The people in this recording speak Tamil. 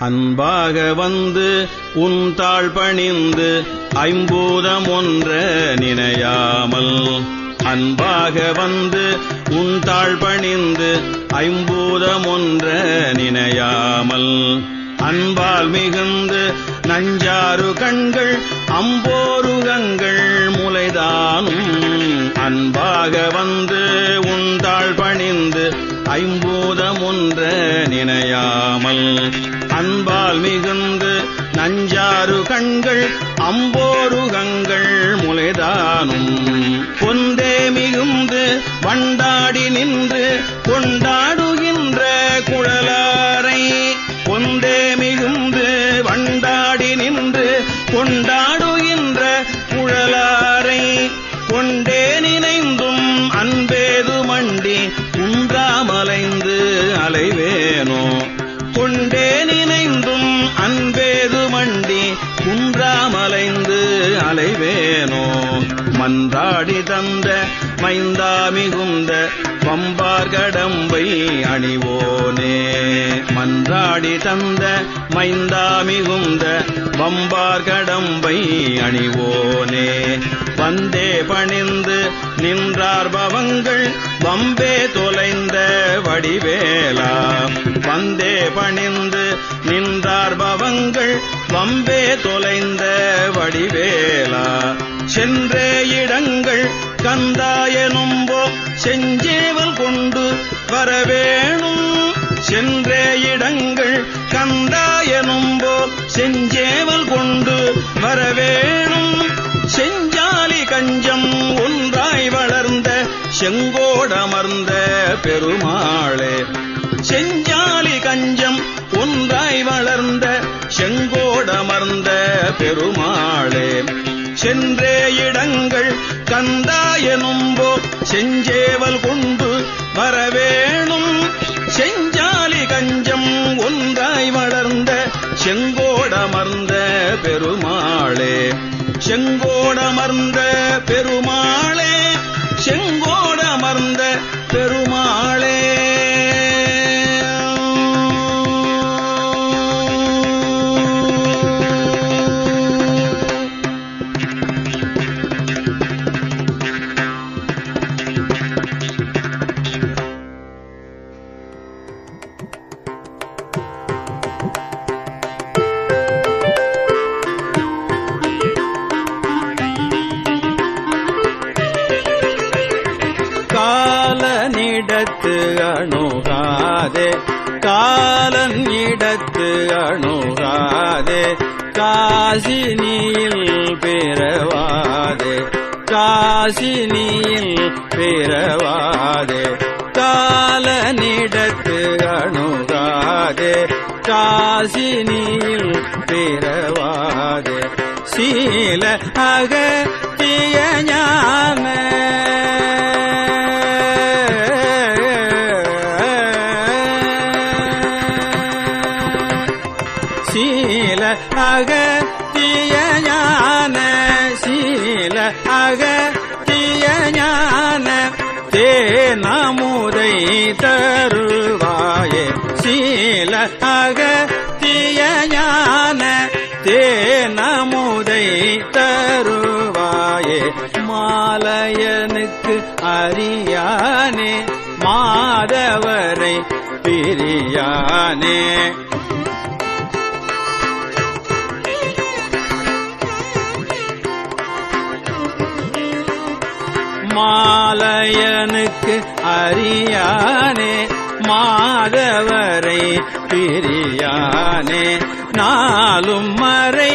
அன்பாக வந்து உன் தாழ் பணிந்து ஐம்பூதம் ஒன்ற நினையாமல் அன்பாக வந்து உன் தாழ் பணிந்து ஐம்பூதம் ஒன்ற நினையாமல் அன்பால் மிகுந்து நஞ்சாறு கண்கள் அம்போருகங்கள் முளைதானும் அன்பாக வந்து உன் தாழ் பணிந்து ஐம்பூதம் ஒன்ற நினையாமல் அன்பால் மிகுந்து நஞ்சாறு கண்கள் அம்போருகங்கள் முளைதானும் பொந்தே மிகுந்து வண்டாடி நின்று கொண்டாடுகின்ற குழலாரை பொந்தே மிகுந்து வண்டாடி நின்று கொண்டாடுகின்ற குழலாரை கொண்டே நினைந்தும் அன்பேது மண்டி குன்றாமலைந்து அலைவேனோ கொண்டே நினைந்தும் அன்பேது மண்டி குன்றாமலைந்து அலைவேனோ மன்றாடி தந்த மைந்தா மிகுந்த வம்பார் கடம்பை அணிவோனே மன்றாடி தந்த மைந்தா மிகுந்த வம்பார் கடம்பை அணிவோனே வந்தே பணிந்து நின்றார் பவங்கள் வம்பே தொலைந்த வடிவேலா வந்தே பணிந்து நின்றார் பவங்கள் வம்பே தொலைந்த வடிவேலா சென்றே இடங்கள் கந்தாயனும்போ செஞ்சேவல் கொண்டு வரவேணும் சென்றே இடங்கள் கந்தாயனும்போ செஞ்சேவல் கொண்டு வரவேணும் செஞ்சாலி கஞ்சம் ஒன்றாய் வளர்ந்த செங்கோடமர்ந்த பெருமாளே செஞ்சாலி கஞ்சம் ஒன்றாய் வளர்ந்த செங்கோடமர்ந்த பெருமாளே சென்றே இடங்கள் கந்தாயனும்போ செஞ்சேவல் கொண்டு வரவேணும் செஞ்சாலி கஞ்சம் ஒன்றாய் வளர்ந்த செங்கோடமர்ந்த பெருமாளே செங்கோடமர்ந்த பெருமாளே செங்கோடமர்ந்த பெருமாளே காலனிடத்து அணுகாதே காலன் இடத்து அணுகாதே காசினியில் பிறவாதே காசினியில் பிறவாதே காலனிடத்து அணுகாதே காசினியில் பிறவாதே சீல அகத்திய ஞான சீல அகத்திய ஞான சீல அகத்திய ஞான தேனமுதை தருவாயே சீல அகத்திய ஞான தேனமுதை தருவாயே மாலையனுக்கு அறியானே மாதவரை பிரியானே மாலையனுக்கு அறியானே மாதவரை பிரியானே நாளும் மறை